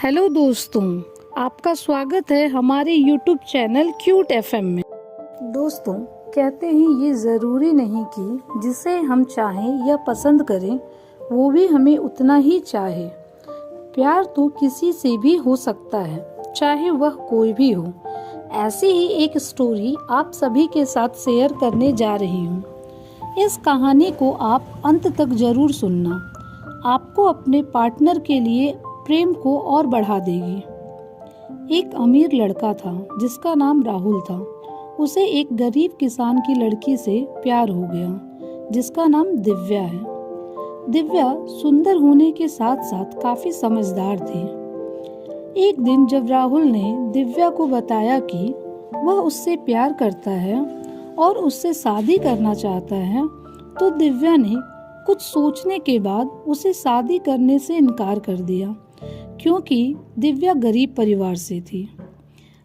Hello दोस्तों, आपका स्वागत है हमारे YouTube चैनल क्यूट FM में। दोस्तों, कहते हैं ये ज़रूरी नहीं कि जिसे हम चाहें या पसंद करें वो भी हमें उतना ही चाहे। प्यार तो किसी से भी हो सकता है, चाहे वह कोई भी हो। ऐसी ही एक स्टोरी आप सभी के साथ शेयर करने जा रही हूँ। इस कहानी को आप अंत तक जरूर सुनना, आपको अपने पार्टनर के लिए प्रेम को और बढ़ा देगी। एक अमीर लड़का था जिसका नाम राहुल था। उसे एक गरीब किसान की लड़की से प्यार हो गया जिसका नाम दिव्या है। दिव्या सुंदर होने के साथ साथ काफी समझदार थी। एक दिन जब राहुल ने दिव्या को बताया कि वह उससे प्यार करता है और उससे शादी करना चाहता है, तो दिव्या ने कुछ सोचने के बाद उसे शादी करने से इनकार कर दिया, क्योंकि दिव्या गरीब परिवार से थी।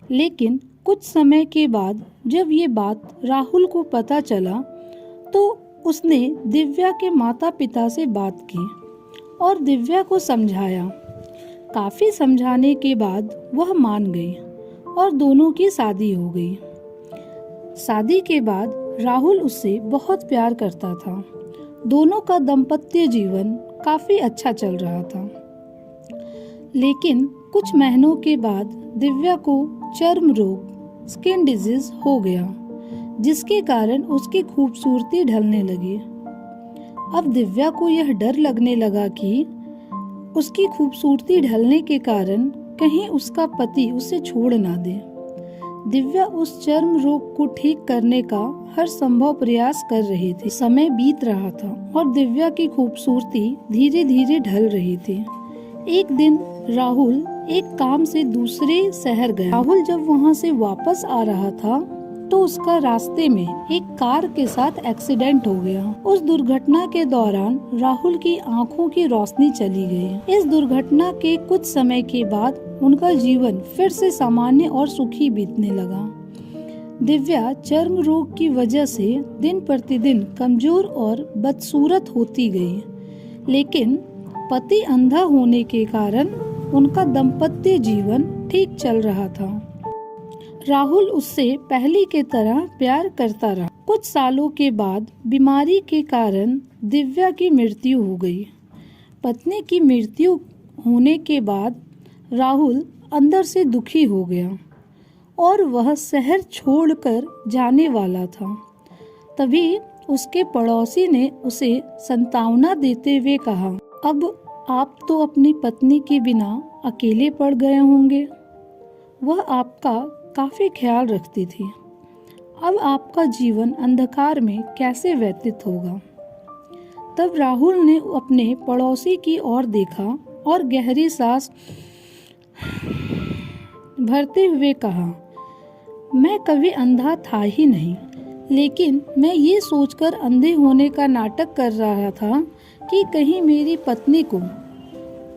लेकिन कुछ समय के बाद जब ये बात राहुल को पता चला, तो उसने दिव्या के माता पिता से बात की और दिव्या को समझाया। काफी समझाने के बाद वह मान गई और दोनों की शादी हो गई। शादी के बाद राहुल उससे बहुत प्यार करता था। दोनों का दाम्पत्य जीवन काफी अच्छा चल रहा था। लेकिन कुछ महीनों के बाद दिव्या को चर्म रोग, स्किन डिजीज हो गया, जिसके कारण उसकी खूबसूरती ढलने लगी। अब दिव्या को यह डर लगने लगा कि उसकी खूबसूरती ढलने के कारण कहीं उसका पति उसे छोड़ ना दे। दिव्या उस चर्म रोग को ठीक करने का हर संभव प्रयास कर रही थी। समय बीत रहा था और दिव्या की खूबसूरती धीरे धीरे ढल रही थी। एक दिन राहुल एक काम से दूसरे शहर गया। राहुल जब वहां से वापस आ रहा था तो उसका रास्ते में एक कार के साथ एक्सीडेंट हो गया। उस दुर्घटना के दौरान राहुल की आंखों की रोशनी चली गई। इस दुर्घटना के कुछ समय के बाद उनका जीवन फिर से सामान्य और सुखी बीतने लगा। दिव्या चर्म रोग की वजह से दिन प्रतिदिन कमजोर और बदसूरत होती गई, लेकिन पति अंधा होने के कारण उनका दाम्पत्य जीवन ठीक चल रहा था। राहुल उससे पहले की तरह प्यार करता रहा। कुछ सालों के बाद बीमारी के कारण दिव्या की मृत्यु हो गई। पत्नी की मृत्यु होने के बाद राहुल अंदर से दुखी हो गया और वह शहर छोड़कर जाने वाला था। तभी उसके पड़ोसी ने उसे सांत्वना देते हुए कहा, अब आप तो अपनी पत्नी के बिना अकेले पड़ गए होंगे। वह आपका काफी ख्याल रखती थी। अब आपका जीवन अंधकार में कैसे व्यतीत होगा। तब राहुल ने अपने पड़ोसी की ओर देखा और गहरी सांस भरते हुए कहा, मैं कभी अंधा था ही नहीं, लेकिन मैं ये सोचकर अंधे होने का नाटक कर रहा था कि कहीं मेरी पत्नी को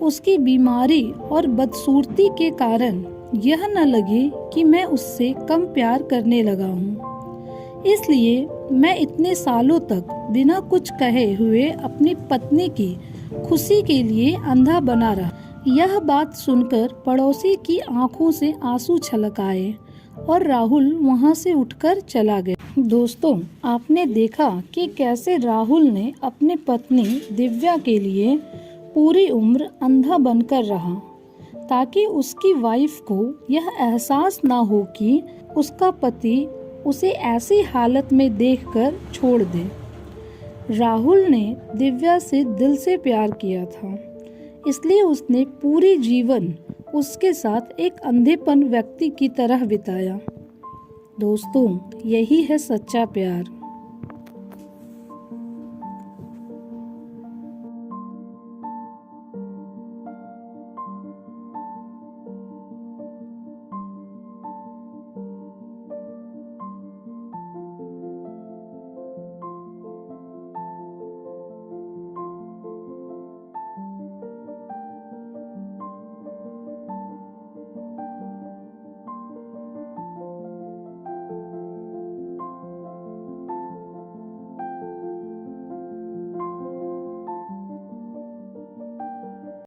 उसकी बीमारी और बदसूरती के कारण यह न लगे कि मैं उससे कम प्यार करने लगा हूँ। इसलिए मैं इतने सालों तक बिना कुछ कहे हुए अपनी पत्नी की खुशी के लिए अंधा बना रहा। यह बात सुनकर पड़ोसी की आंखों से आंसू छलक आए और राहुल वहां से उठकर चला गया। दोस्तों, आपने देखा कि कैसे राहुल ने अपनी पत्नी दिव्या के लिए पूरी उम्र अंधा बनकर रहा, ताकि उसकी वाइफ को यह एहसास ना हो कि उसका पति उसे ऐसी हालत में देखकर छोड़ दे। राहुल ने दिव्या से दिल से प्यार किया था, इसलिए उसने पूरी जीवन उसके साथ एक अंधेपन व्यक्ति की तरह बिताया। दोस्तों, यही है सच्चा प्यार।